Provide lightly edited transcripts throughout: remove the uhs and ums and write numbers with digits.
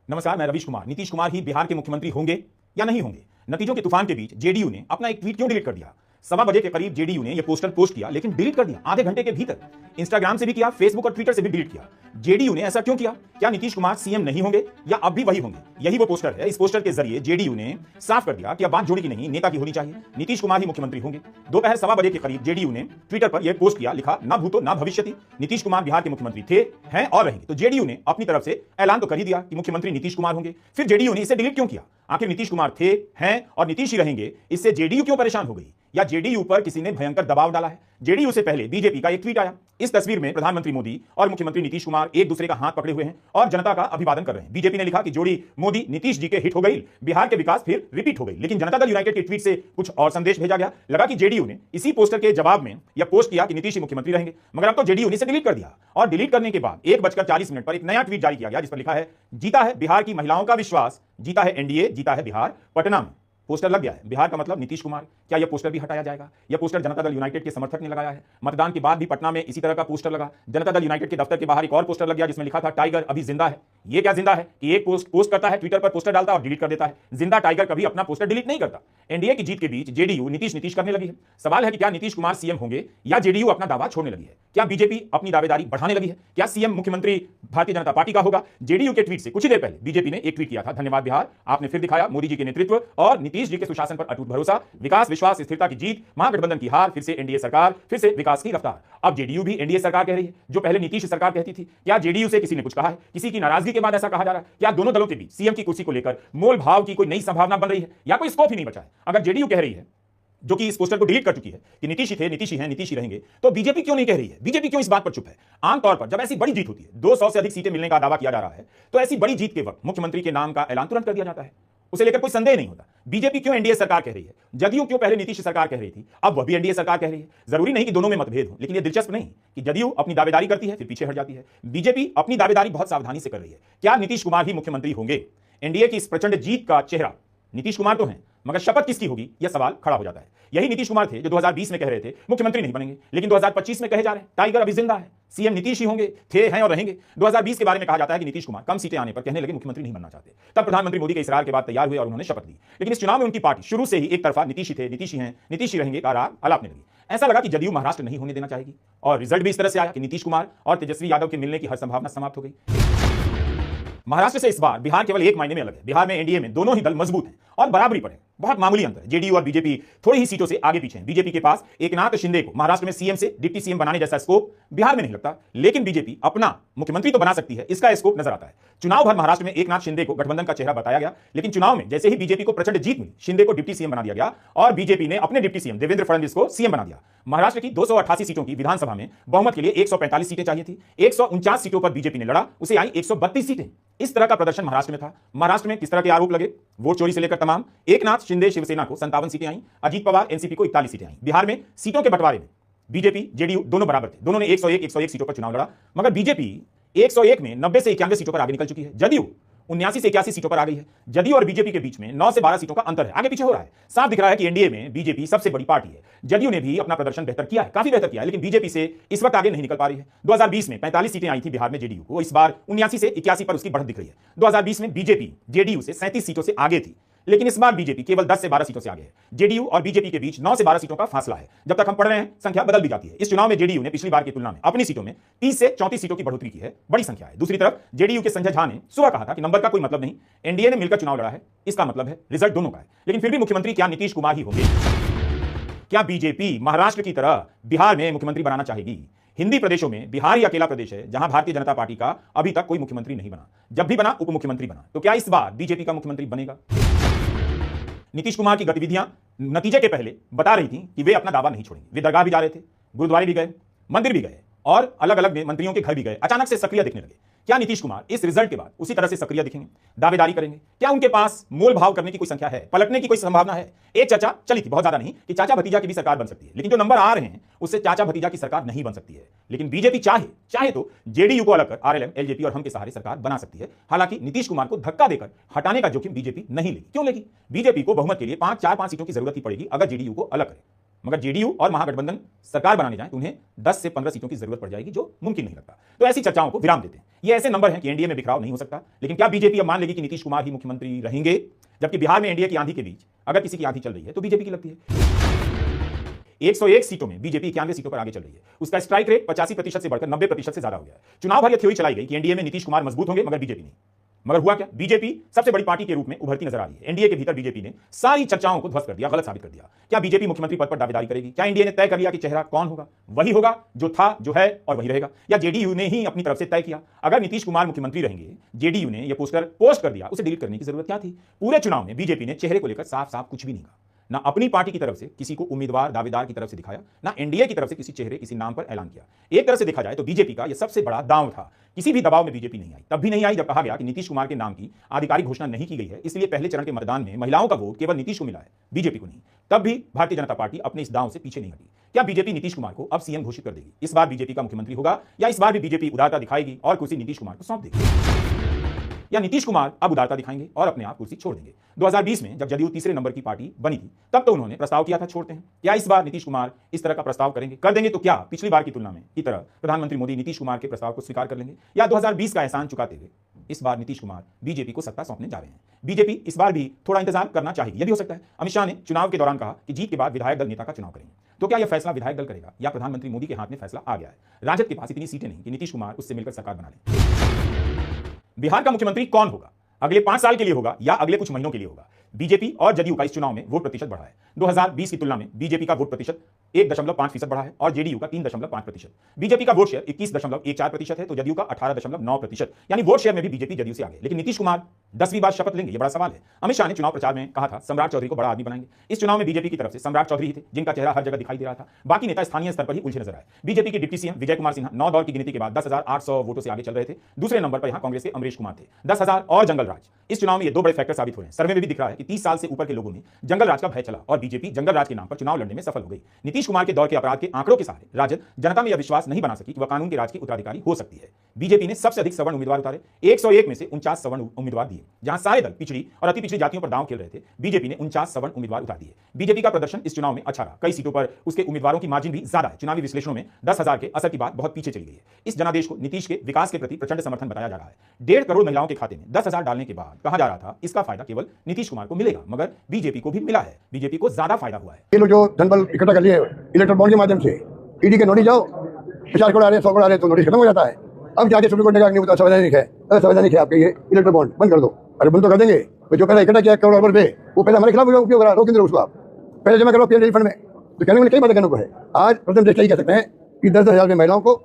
नमस्कार, मैं रवीश कुमार। नीतीश कुमार ही बिहार के मुख्यमंत्री होंगे या नहीं होंगे? नतीजों के तूफान के बीच जेडीयू ने अपना एक ट्वीट क्यों डिलीट कर दिया? 1:15 के करीब जेडीयू ने यह पोस्टर पोस्ट किया, लेकिन डिलीट कर दिया आधे घंटे के भीतर। इंस्टाग्राम से भी किया, फेसबुक और ट्विटर से भी डिलीट किया। जेडीयू ने ऐसा क्यों किया? क्या नीतीश कुमार सीएम नहीं होंगे या अब भी वही होंगे? यही वो पोस्टर है। इस पोस्टर के जरिए जेडीयू ने साफ कर दिया कि अब बात जोड़ी की नहीं, नेता की होनी चाहिए। नीतीश कुमार ही मुख्यमंत्री होंगे। दोपहर 1:15 के करीब जेडीयू ने ट्विटर पर यह पोस्ट किया, लिखा ना भूतो ना भविष्यति। नीतीश कुमार बिहार के मुख्यमंत्री थे, हैं और रहेंगे। तो जेडीयू ने अपनी तरफ से ऐलान तो कर ही दिया कि मुख्यमंत्री नीतीश कुमार होंगे। फिर जेडीयू ने इसे डिलीट क्यों किया? आखिर नीतीश कुमार थे, हैं और नीतीश ही रहेंगे, इससे जेडीयू क्यों परेशान हो गई? या जेडीयू पर किसी ने भयंकर दबाव डाला है? जेडीयू से पहले बीजेपी का एक ट्वीट आया। इस तस्वीर में प्रधानमंत्री मोदी और मुख्यमंत्री नीतीश कुमार एक दूसरे का हाथ पकड़े हुए हैं और जनता का अभिवादन कर रहे हैं। बीजेपी ने लिखा कि जोड़ी मोदी नीतीश जी के हिट हो गई, बिहार के विकास फिर रिपीट हो गई। लेकिन जनता दल यूनाइटेड के ट्वीट से कुछ और संदेश भेजा गया। लगा कि जेडीयू ने इसी पोस्टर के जवाब में यह पोस्ट किया कि नीतीश ही मुख्यमंत्री रहेंगे। मगर अब तो जेडीयू ने इसे डिलीट कर दिया और डिलीट करने के बाद 1:40 पर एक नया ट्वीट जारी किया गया, जिस पर लिखा है, जीता है बिहार की महिलाओं का विश्वास, जीता है एनडीए, जीता है बिहार, पटना में। पोस्टर लग गया है, बिहार का मतलब नीतीश कुमार। क्या यह पोस्टर भी हटाया जाएगा? यह पोस्टर जनता दल यूनाइटेड के समर्थक ने लगाया है। मतदान के बाद भी पटना में इसी तरह का पोस्टर लगा। जनता दल यूनाइटेड के दफ्तर के बाहर एक और पोस्टर लग गया, जिसमें लिखा था, टाइगर अभी जिंदा है। यह क्या जिंदा है कि एक पोस्ट करता है, ट्विटर पर पोस्टर डालता है और डिलीट कर देता है। जिंदा टाइगर कभी अपना पोस्टर डिलीट नहीं करता। एनडीए की जीत के बीच जेडीयू नीतीश करने लगी है। सवाल है कि क्या नीतीश कुमार सीएम होंगे या जेडीयू अपना दावा छोड़ने लगी है? क्या बीजेपी अपनी दावेदारी बढ़ाने लगी है? क्या सीएम मुख्यमंत्री भारतीय जनता पार्टी का होगा? जेडीयू के ट्वीट से कुछ ही देर पहले बीजेपी ने एक ट्वीट किया था, धन्यवाद बिहार, आपने फिर दिखाया मोदी जी के नेतृत्व और नीतीश जी के सुशासन पर अटूट भरोसा, विकास, विश्वास, स्थिरता की जीत, महागठबंधन की हार, फिर से एनडीए सरकार, फिर से विकास की रफ्तार। अब जेडीयू भी एनडीए सरकार कह रही है, जो पहले नीतीश सरकार कहती थी। क्या जेडीयू से किसी ने कुछ कहा है? किसी की नाराजगी के बाद ऐसा कहा जा रहा है? क्या दोनों दलों के बीच सीएम की कुर्सी को लेकर मोल भाव की कोई नई संभावना बन रही है या कोई स्कोप ही नहीं बचा है? अगर जेडीयू कह रही है, जो कि इस पोस्टर को डिलीट कर चुकी है, कि नीतीश ही थे, नीतीश ही हैं, नीतीश ही रहेंगे, तो बीजेपी क्यों नहीं कह रही है? बीजेपी क्यों इस बात पर चुप है? आमतौर पर जब ऐसी बड़ी जीत होती है, 200 से अधिक सीटें मिलने का दावा किया जा रहा है, तो ऐसी बड़ी जीत के वक्त मुख्यमंत्री के नाम का ऐलान तुरंत कर दिया जाता है। उसे लेकर कोई संदेह नहीं होता। बीजेपी क्यों एनडीए सरकार कह रही है? जदयू क्यों पहले नीतीश सरकार कह रही थी, अब वह भी एनडीए सरकार कह रही है? जरूरी नहीं कि दोनों में मतभेद हो, लेकिन यह दिलचस्प नहीं कि जदयू अपनी दावेदारी करती है, फिर पीछे हट जाती है। बीजेपी अपनी दावेदारी बहुत सावधानी से कर रही है। क्या नीतीश कुमार ही मुख्यमंत्री होंगे? एनडीए की इस प्रचंड जीत का चेहरा नीतीश कुमार तो हैं, मगर शपथ किसकी होगी, यह सवाल खड़ा हो जाता है। यही नीतीश कुमार थे जो 2020 में कह रहे थे मुख्यमंत्री नहीं बनेंगे, लेकिन 2025 में कहे जा रहे हैं टाइगर अभी जिंदा है, सीएम नीतीश ही होंगे, थे, हैं और रहेंगे। 2020 के बारे में कहा जाता है कि नीतीश कुमार कम सीटें आने पर कहने लगे मुख्यमंत्री नहीं बनना चाहते। तब प्रधानमंत्री मोदी के इसरार के बाद तैयार हुए और उन्होंने शपथ ली। लेकिन इस चुनाव में उनकी पार्टी शुरू से ही एक तरफा नीतीश ही थे, नीतीश ही हैं, नीतीश ही रहेंगे का राग अलापने लगी। ऐसा लगा कि जदयू महाराष्ट्र नहीं होने देना चाहेगी और रिजल्ट भी इस तरह से आया कि नीतीश कुमार और तेजस्वी यादव के मिलने की हर संभावना समाप्त हो गई। महाराष्ट्र से इस बार बिहार केवल एक मायने में अलग है। बिहार में एनडीए में दोनों ही दल मजबूत हैं और बराबरी पर है। बहुत मामूली अंतर है। जेडीयू और बीजेपी थोड़ी ही सीटों से आगे पीछे हैं। बीजेपी के पास एकनाथ शिंदे को महाराष्ट्र में सीएम से डिप्टी सीएम बनाने जैसा स्कोप बिहार में नहीं लगता, लेकिन बीजेपी अपना मुख्यमंत्री तो बना सकती है, इसका स्कोप नजर आता है। चुनाव भर महाराष्ट्र में एकनाथ शिंदे को गठबंधन का चेहरा बताया गया, लेकिन चुनाव में जैसे ही बीजेपी को प्रचंड जीत मिली, शिंदे को डिप्टी सीएम बना दिया गया और बीजेपी ने अपने डिप्टी सीएम देवेंद्र फडणवीस को सीएम बना दिया। महाराष्ट्र की 288 सीटों की विधानसभा में बहुमत के लिए 145 सीटें चाहिए थी। 149 सीटों पर बीजेपी ने लड़ा, उसे आई 132 सीटें। इस तरह का प्रदर्शन महाराष्ट्र में था। महाराष्ट्र में किस तरह के आरोप लगे? वोट चोरी से लेकर तमाम। एकनाथ शिंदे शिवसेना को 57 सीटें आई, अजीत पवार एनसीपी को 41 सीटें आई। बिहार में सीटों के बंटवारे में बीजेपी जेडीयू दोनों बराबर थे। दोनों ने 101 सीटों पर चुनाव लड़ा, मगर बीजेपी 101 में 90 से 91 सीटों पर आगे निकल चुकी है। जदयू 79 से 81 सीटों पर आ गई है। जदयू और बीजेपी के बीच में 9 से 12 सीटों का अंतर है, आगे पीछे हो रहा है। साफ दिख रहा है कि एनडीए में बीजेपी सबसे बड़ी पार्टी है। जदयू ने भी अपना प्रदर्शन बेहतर किया है, काफी बेहतर किया है, लेकिन बीजेपी से इस वक्त आगे नहीं निकल पा रही है। 2020 में 45 सीटें आई थी बिहार में जेडीयू को, इस बार 79 से 81 पर उसकी बढ़त दिख रही है। 2020 में बीजेपी जेडीयू से 37 सीटों से आगे थी, लेकिन इस बार बीजेपी केवल 10 से 12 सीटों से आगे है। जेडीयू और बीजेपी के बीच 9 से 12 सीटों का फासला है। जब तक हम पढ़ रहे हैं संख्या बदल भी जाती है। इस चुनाव में जेडीयू ने पिछली बार की तुलना में अपनी सीटों में 30 से 34 सीटों की बढ़ोतरी की है, बड़ी संख्या है। दूसरी तरफ जेडीयू के संजय झा ने सुबह कहा था कि नंबर का कोई मतलब नहीं, एनडीए ने मिलकर चुनाव लड़ा है, इसका मतलब है रिजल्ट दोनों का है। लेकिन फिर भी मुख्यमंत्री क्या नीतीश कुमार ही होंगे? क्या बीजेपी महाराष्ट्र की तरह बिहार में मुख्यमंत्री बनाना चाहेगी? हिंदी प्रदेशों में बिहार ही अकेला प्रदेश है जहां भारतीय जनता पार्टी का अभी तक कोई मुख्यमंत्री नहीं बना। जब भी बना उप मुख्यमंत्री बना। तो क्या इस बार बीजेपी का मुख्यमंत्री बनेगा? नीतीश कुमार की गतिविधियां नतीजे के पहले बता रही थी कि वे अपना दावा नहीं छोड़ेंगे। वे दरगाह भी जा रहे थे, गुरुद्वारे भी गए, मंदिर भी गए और अलग अलग मंत्रियों के घर भी गए। अचानक से सक्रिय दिखने लगे। क्या नीतीश कुमार इस रिजल्ट के बाद उसी तरह से सक्रिय दिखेंगे, दावेदारी करेंगे? क्या उनके पास मोल भाव करने की कोई संख्या है, पलटने की कोई संभावना है? एक चर्चा चली थी, बहुत ज्यादा नहीं, कि चाचा भतीजा की भी सरकार बन सकती है, लेकिन जो नंबर आ रहे हैं उससे चाचा भतीजा की सरकार नहीं बन सकती है। लेकिन बीजेपी चाहे तो जेडीयू को अलग कर आरएलएम, एलजेपी और हम के सहारे सरकार बना सकती है। हालांकि नीतीश कुमार को धक्का देकर हटाने का जोखिम बीजेपी नहीं लेगी। क्यों लेगी? बीजेपी को बहुमत के लिए 4-5 सीटों की जरूरत ही पड़ेगी अगर जेडीयू को अलग करे। मगर जेडीयू और महागठबंधन सरकार बनाने जाए तो उन्हें 10 से 15 सीटों की जरूरत पड़ जाएगी, जो मुमकिन नहीं लगता। तो ऐसी चर्चाओं को विराम देते हैं। ये ऐसे नंबर हैं कि एनडीए में बिखराव नहीं हो सकता। लेकिन क्या बीजेपी अब मान लेगी कि नीतीश कुमार ही मुख्यमंत्री रहेंगे? जबकि बिहार में एनडीए की आंधी के बीच अगर किसी की आंधी चल रही है तो बीजेपी की लगती है। 101 सीटों में बीजेपी 91 सीटों पर आगे चल रही है। उसका स्ट्राइक रेट 85% से बढ़कर 90% से ज्यादा हो गया है। चुनाव भर यह थ्योरी चलाई गई कि एनडीए में नीतीश कुमार मजबूत होंगे मगर बीजेपी नहीं। मगर हुआ क्या? बीजेपी सबसे बड़ी पार्टी के रूप में उभरती नजर आ रही है। एनडीए के भीतर बीजेपी ने सारी चर्चाओं को ध्वस्त कर दिया, गलत साबित कर दिया। क्या बीजेपी मुख्यमंत्री पद पर दावेदारी करेगी? क्या एनडीए ने तय कर लिया कि चेहरा कौन होगा? वही होगा जो था, जो है और वही रहेगा? या जेडीयू ने ही अपनी तरफ से तय किया? अगर नीतीश कुमार मुख्यमंत्री रहेंगे, जेडीयू ने यह पोस्टर पोस्ट कर दिया, उसे डिलीट करने की जरूरत क्या थी? पूरे चुनाव में बीजेपी ने चेहरे को लेकर साफ साफ कुछ भी नहीं कहा। ना अपनी पार्टी की तरफ से किसी को उम्मीदवार दावेदार की तरफ से दिखाया, ना एनडीए की तरफ से किसी चेहरे किसी नाम पर ऐलान किया। एक तरह से देखा जाए तो बीजेपी का यह सबसे बड़ा दांव था। किसी भी दबाव में बीजेपी नहीं आई। तब भी नहीं आई जब कहा गया कि नीतीश कुमार के नाम की आधिकारिक घोषणा नहीं की गई है, इसलिए पहले चरण के मतदान में महिलाओं का वोट केवल नीतीश को मिला है, बीजेपी को नहीं। तब भी भारतीय जनता पार्टी अपने इस दांव से पीछे नहीं हटी। क्या बीजेपी नीतीश कुमार को अब सीएम घोषित कर देगी? इस बार बीजेपी का मुख्यमंत्री होगा या इस बार भी बीजेपी उदारता दिखाएगी और कुर्सी नीतीश कुमार को सौंप देगी? या नीतीश कुमार अब उदारता दिखाएंगे और अपने आप कुर्सी छोड़ देंगे? 2020 में जब जदयू तीसरे नंबर की पार्टी बनी थी तब तो उन्होंने प्रस्ताव किया था छोड़ते हैं। क्या इस बार नीतीश कुमार इस तरह का प्रस्ताव करेंगे? कर देंगे तो क्या पिछली बार की तुलना में की तरह प्रधानमंत्री मोदी नीतीश कुमार के प्रस्ताव को स्वीकार कर लेंगे? या 2020 का एहसान चुकाते हुए इस बार नीतीश कुमार बीजेपी को सत्ता सौंपने जा रहे हैं? बीजेपी इस बार भी थोड़ा इंतजार करना चाहिए। यह भी हो सकता है। अमित शाह ने चुनाव के दौरान कहा कि जीत के बाद विधायक दल नेता का चुनाव करेंगे। तो क्या यह फैसला विधायक दल करेगा या प्रधानमंत्री मोदी के हाथ में फैसला आ गया है? राजद के पास इतनी सीटें नहीं कि नीतीश कुमार उससे मिलकर सरकार बना ले। बिहार का मुख्यमंत्री कौन होगा? अगले 5 साल के लिए होगा या अगले कुछ महीनों के लिए होगा? बीजेपी और जदयू का इस चुनाव में वोट प्रतिशत बढ़ा है। 2020 की तुलना में बीजेपी का वोट प्रतिशत 1.5% बढ़ा है और जेडीयू का 3.5%। बीजेपी का वोट शेयर 21.14% है तो जदयू का 18.9%। यानी वोट शेयर में भी बीजेपी जदयू से आगे। लेकिन नीतीश कुमार 10वीं बार शपथ लेंगे? यह बड़ा सवाल है। अमित शाह ने चुनाव प्रचार में कहा था सम्राट चौधरी को बड़ा आदमी बनाएंगे। इस चुनाव में बीजेपी की तरफ से सम्राट चौधरी ही थे जिनका चेहरा हर जगह दिखाई दे रहा था। बाकी नेता स्थानीय स्तर पर ही उलझे नजर आए। बीजेपी के डिप्टी सीएम विजय कुमार सिन्हा 9 दौर की गिनती के बाद 10,800 वोटों से आगे चल रहे थे। दूसरे नंबर पर यहां कांग्रेस के अमरीश कुमार थे 10,000 और जंगल राज। इस चुनाव में ये दो बड़े फैक्टर साबित हुए हैं। सर्वे में भी दिख रहा है कि 30 साल से ऊपर के लोगों में जंगल राज का भय चला और बीजेपी जंगल राज के नाम पर चुनाव लड़ने में सफल हो गई। नीतीश कुमार के दौर के अपराध के आंकड़ों के सहारे राजद जनता में यह विश्वास नहीं बना सकी कि वह कानून के राज की उत्तराधिकारी हो सकती है। बीजेपी ने सबसे अधिक सवर्ण उम्मीदवार उतारे। 101 में से 49 सवर्ण उम्मीदवार दिए। जहां सारे दल पिछड़ी और अति पिछड़ी जातियों पर दांव खेल रहे थे, बीजेपी ने 49 सवर्ण उम्मीदवार उतार दिए। बीजेपी का प्रदर्शन इस चुनाव में अच्छा रहा। कई सीटों पर उसके उम्मीदवारों की मार्जिन भी ज्यादा है। चुनावी विश्लेषणों में 10,000 के असर की बात बहुत पीछे चली गई है। इस जनादेश को नीतीश के विकास के प्रति प्रचंड समर्थन बताया जा रहा है। 1.5 करोड़ महिलाओं के खाते में 10,000 डालने के बाद कहा जा रहा था इसका फायदा केवल नीतीश कुमार को मिलेगा, मगर बीजेपी को भी मिला है। बीजेपी को ज्यादा फायदा हुआ है। ये लोग जो धनबल इकट्ठा कर लिए इलेक्ट्रल बॉन्ड के माध्यम से, ईडी के नोटिस जाओ 50 करोड़ आ रहे हैं, 100 करोड़ आ रहे हैं तो नोटिस खत्म हो जाता है। अब जाके सुप्रीम कोर्ट ने कहा नहीं होता, संवैधानिक है आपके ये इलेक्ट्रल बॉन्ड बंद कर दो। अरे बंद तो कर देंगे, तो जो पहले इकट्ठा किया करोड़ रुपए वो पहले हमारे खिलाफ उपयोग करा, रोक दो उसको। आप पहले जमा करो पीएम फंड में। तो कहने में कई बातें कहने को है। आज प्रथम दृष्टया ही कह सकते हैं कि 10,000 में महिलाओं को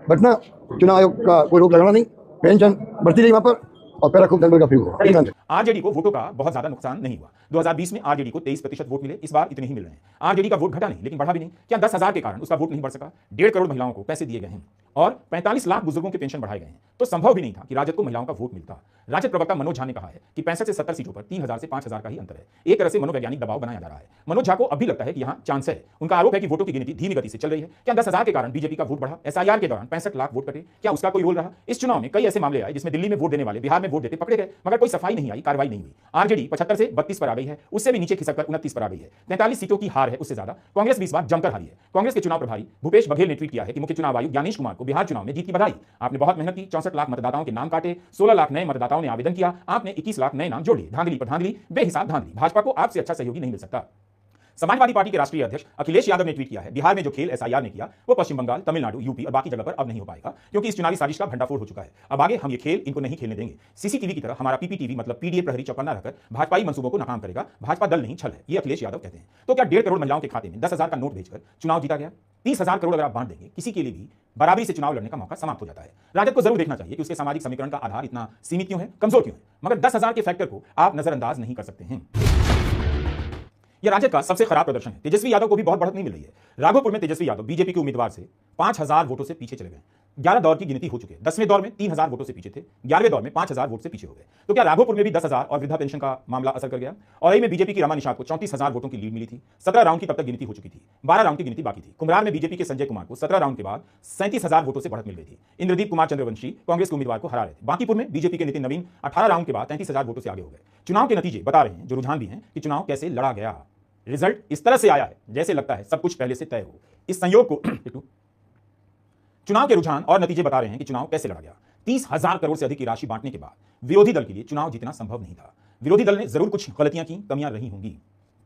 बटना, चुनाव आयोग का कोई रोक लगाना नहीं, पेंशन बढ़ती रही वहां पर और पैरा खूब धनबल का फ्री हुआ। आरजेडी को वोटों का बहुत ज्यादा नुकसान नहीं हुआ। 2020 में आरजेडी को 23% वोट मिले। इस बार इतने ही मिल रहे हैं। आरजेडी का वोट घटा नहीं लेकिन बढ़ा भी नहीं। क्या 10,000 के कारण उसका वोट नहीं बढ़ सका? 1.5 करोड़ महिलाओं को पैसे दिए गए हैं और 45 लाख बुजुर्गों के पेंशन बढ़ाए गए हैं, तो संभव भी नहीं था कि राजद को महिलाओं का वोट मिलता। राजद प्रवक्ता मनोज झा ने कहा है कि 65 से 70 सीटों पर 3,000 से 5,000 का ही अंतर है। एक तरह से मनोवैज्ञानिक दबाव बनाया जा रहा है। मनोज झा को अब भी लगता है कि यहां चांस है। उनका आरोप है कि वोटों की गिनती धीमी गति से चल रही है। क्या 10,000 के कारण बीजेपी का वोट बढ़ा? एसआईआर के दौरान 65 लाख वोट कटे, क्या उसका कोई रोल रहा? इस चुनाव में कई ऐसे मामले आए जिसमें दिल्ली में वोट देने वाले बिहार में वोट देते पकड़े गए, मगर कोई सफाई नहीं आई, कार्रवाई नहीं हुई। आरजेडी 75 से 32 पर आ गई है, उससे भी नीचे खिसककर 29 पर आ गई है। 43 सीटों की हार है। उससे ज्यादा कांग्रेस भी इस बार जमकर हारी है। कांग्रेस के चुनाव प्रभारी भूपेश बघेल ने ट्वीट किया है कि मुख्य चुनाव आयुक्त ज्ञानेश कुमार को बिहार चुनाव में जीत की बधाई। आपने बहुत मेहनत की, 64 लाख मतदाताओं के नाम काटे, 16 लाख नए मतदाताओं ने आवेदन किया, आपने 21 लाख नए नाम जोड़ लिए। धांधली पर धांधली, बेहिसाब धांधली। भाजपा को आपसे अच्छा सहयोगी नहीं मिल सकता। समाजवादी पार्टी के राष्ट्रीय अध्यक्ष अखिलेश यादव ने ट्वीट किया है, बिहार में जो खेल एसआईआर ने किया वो पश्चिम बंगाल, तमिलनाडु, यूपी और बाकी जगह पर अब नहीं हो पाएगा, क्योंकि इस चुनावी साजिश का भंडाफोड़ हो चुका है। अब आगे हम ये खेल इनको नहीं खेलने देंगे। सीसीटीवी की तरह हमारा पीपीटीवी मतलब पीडीए प्रहरी चौकन्ना रहकर भाजपाई मंसूबों को नाकाम करेगा। भाजपा दल नहीं, छल है, ये अखिलेश यादव कहते हैं। तो क्या 1.5 करोड़ महिलाओं के खाते में 10,000 का नोट भेजकर चुनाव जीता गया? 30,000 करोड़ अगर आप बांट देंगे, किसी के लिए भी बराबरी से चुनाव लड़ने का मौका समाप्त हो जाता है। राजद को जरूर देखना चाहिए कि उसके सामाजिक समीकरण का आधार इतना सीमित क्यों है, कमजोर क्यों है, मगर 10,000 के फैक्टर को आप नजरअंदाज नहीं कर सकते हैं। यह राजद का सबसे खराब प्रदर्शन है। तेजस्वी यादव को भी बहुत बढ़त नहीं मिल रही है। राघोपुर में तेजस्वी यादव बीजेपी के उम्मीदवार से 5,000 वोटों से पीछे चले गए। 11 दौर की गिनती हो चुकी है। 10वें दौर में 3,000 वोटों से पीछे थे, 11वें दौर में 5,000 वोट से पीछे हो गए। तो क्या राघोपुर में भी 10,000 और वृद्धा पेंशन का मामला असर कर गया? और में बीजेपी की रमा निषाद को 34,000 वोटों की लीड मिली थी। 17 राउंड की तब तक गिनती हो चुकी थी, 12 राउंड की गिनती बाकी थी। कुम्हरार में बीजेपी के संजय कुमार को 17 राउंड के बाद 37,000 वोटों से बढ़त मिल गई थी। इंद्रदीप कुमार चंद्रवंशी कांग्रेस के उम्मीदवार को हरा रहे थे। बांकीपुर में बीजेपी के नितिन नवीन 18 राउंड के बाद 33,000 वोटों से आगे हो गए। चुनाव के नतीजे बता रहे हैं, जो रुझान भी हैं, कि चुनाव कैसे लड़ा गया। रिजल्ट इस तरह से आया है जैसे लगता है सब कुछ पहले से तय हो। इस संयोग को चुनाव के रुझान और नतीजे बता रहे हैं कि चुनाव कैसे लड़ा गया। 30,000 करोड़ से अधिक की राशि बांटने के बाद विरोधी दल के लिए चुनाव जीतना संभव नहीं था। विरोधी दल ने जरूर कुछ गलतियां की, कमियां रही होंगी,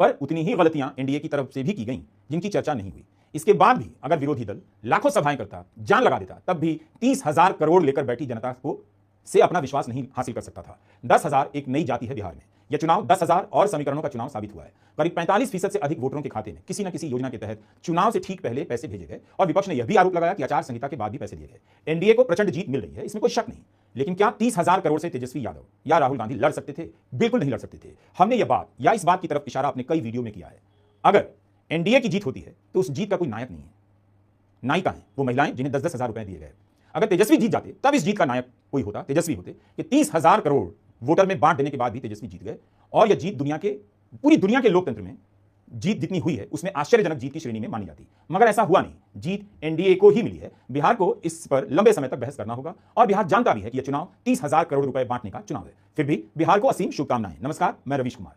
पर उतनी ही गलतियां एनडीए की तरफ से भी की गई जिनकी चर्चा नहीं हुई। इसके बाद भी अगर विरोधी दल लाखों सभाएं करता, जान लगा देता, तब भी 30,000 करोड़ लेकर बैठी जनता को से अपना विश्वास नहीं हासिल कर सकता था। 10,000 एक नई जाति है बिहार में। यह चुनाव 10,000 और समीकरणों का चुनाव साबित हुआ है। करीब 45% से अधिक वोटरों के खाते में किसी न किसी योजना के तहत चुनाव से ठीक पहले पैसे भेजे गए और विपक्ष ने यह भी आरोप लगाया कि आचार संहिता के बाद भी पैसे दिए गए। एनडीए को प्रचंड जीत मिल रही है, इसमें कोई शक नहीं। लेकिन क्या 30,000 करोड़ से तेजस्वी यादव या राहुल गांधी लड़ सकते थे? बिल्कुल नहीं लड़ सकते थे। हमने यह बात या इस बात की तरफ इशारा अपने कई वीडियो में किया है। अगर एनडीए की जीत होती है तो उस जीत का कोई नायक नहीं है, नायिका है वो महिलाएं जिन्हें 10-10 हजार रुपए दिए गए। अगर तेजस्वी जीत जाते तब इस जीत का नायक कोई होता, तेजस्वी होते। कि 30,000 करोड़ वोटर में बांट देने के बाद भी तेजस्वी जीत गए और यह जीत पूरी दुनिया के लोकतंत्र में जीत जितनी हुई है उसमें आश्चर्यजनक जीत की श्रेणी में मानी जाती। मगर ऐसा हुआ नहीं, जीत एनडीए को ही मिली है। बिहार को इस पर लंबे समय तक बहस करना होगा और बिहार जानता भी है कि यह चुनाव 30,000 करोड़ रुपए बांटने का चुनाव है। फिर भी बिहार को असीम शुभकामनाएं। नमस्कार, मैं रवीश कुमार।